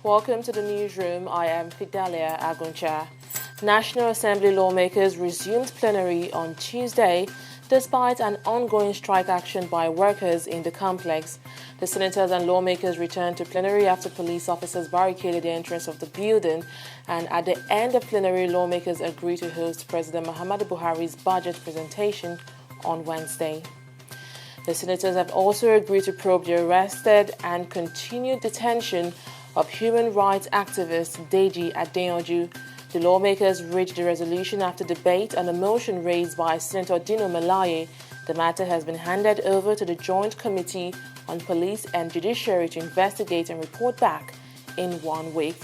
Welcome to the newsroom. I am Fidelia Aguncha. National Assembly lawmakers resumed plenary on Tuesday despite an ongoing strike action by workers in the complex. The senators and lawmakers returned to plenary after police officers barricaded the entrance of the building, and at the end of plenary, lawmakers agreed to host President Muhammadu Buhari's budget presentation on Wednesday. The senators have also agreed to probe the arrested and continued detention of human rights activist Deji Adeyanju. The lawmakers reached a resolution after debate on a motion raised by Senator Dino Melaye. The matter has been handed over to the Joint Committee on Police and Judiciary to investigate and report back in 1 week.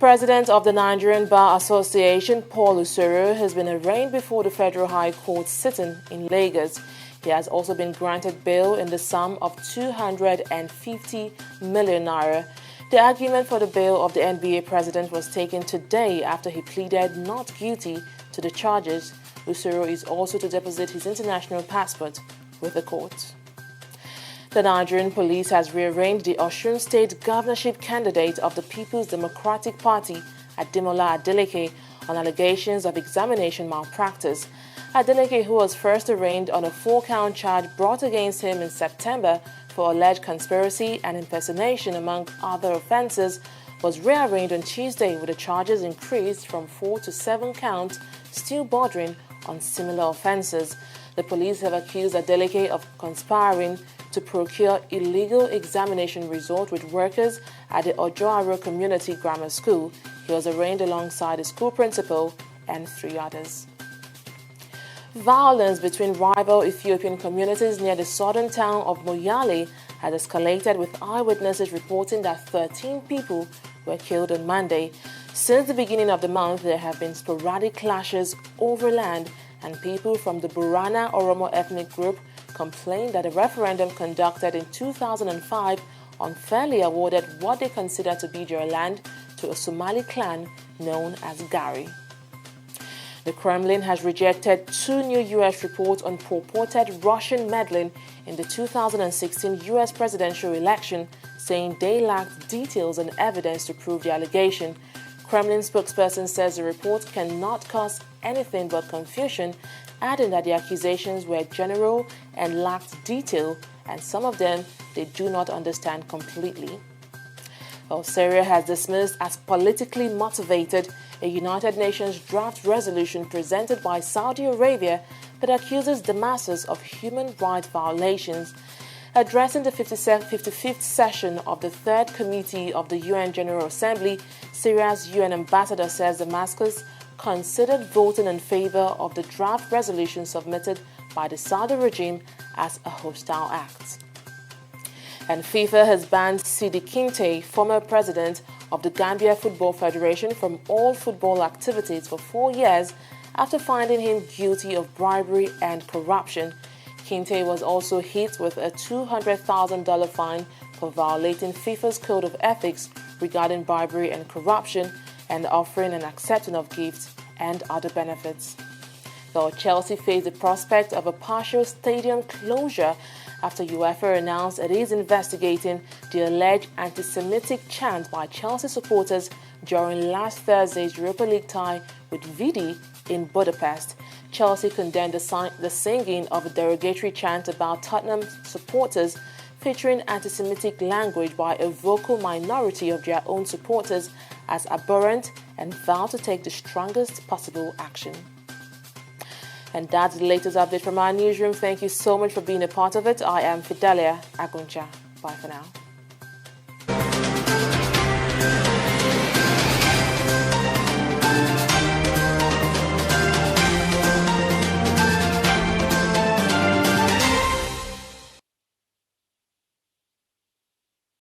President of the Nigerian Bar Association, Paul Usoro, has been arraigned before the Federal High Court sitting in Lagos. He has also been granted bail in the sum of 250 million naira. The argument for the bail of the NBA president was taken today after he pleaded not guilty to the charges. Usoro is also to deposit his international passport with the court. The Nigerian police has re-arraigned the Osun State governorship candidate of the People's Democratic Party, Adeleke, on allegations of examination malpractice. Adeleke, who was first arraigned on a 4-count charge brought against him in September for alleged conspiracy and impersonation, among other offences, was rearranged on Tuesday with the charges increased from 4 to 7 counts, still bordering on similar offences. The police have accused Adeleke of conspiring to procure illegal examination results with workers at the Ojoaro Community Grammar School. He was arraigned alongside the school principal and 3 others. Violence between rival Ethiopian communities near the southern town of Moyale has escalated, with eyewitnesses reporting that 13 people were killed on Monday. Since the beginning of the month, there have been sporadic clashes over land, and people from the Burana Oromo ethnic group complained that a referendum conducted in 2005 unfairly awarded what they consider to be their land to a Somali clan known as Gari. The Kremlin has rejected 2 new U.S. reports on purported Russian meddling in the 2016 U.S. presidential election, saying they lacked details and evidence to prove the allegation. Kremlin spokesperson says the report cannot cause anything but confusion, adding that the accusations were general and lacked detail, and some of them they do not understand completely. Well, Syria has dismissed as politically motivated a United Nations draft resolution presented by Saudi Arabia that accuses Damascus of human rights violations. Addressing the 55th session of the Third Committee of the UN General Assembly, Syria's UN ambassador says Damascus considered voting in favor of the draft resolution submitted by the Saudi regime as a hostile act. And FIFA has banned Sidi Kinte, former president of the Gambia Football Federation, from all football activities for 4 years after finding him guilty of bribery and corruption. Kinte was also hit with a $200,000 fine for violating FIFA's code of ethics regarding bribery and corruption and offering and accepting of gifts and other benefits. Though Chelsea faced the prospect of a partial stadium closure after UEFA announced it is investigating the alleged anti-Semitic chant by Chelsea supporters during last Thursday's Europa League tie with Vidi in Budapest. Chelsea condemned the singing of a derogatory chant about Tottenham supporters featuring anti-Semitic language by a vocal minority of their own supporters as abhorrent and vowed to take the strongest possible action. And that's the latest update from our newsroom. Thank you so much for being a part of it. I am Fidelia Aguncha. Bye for now.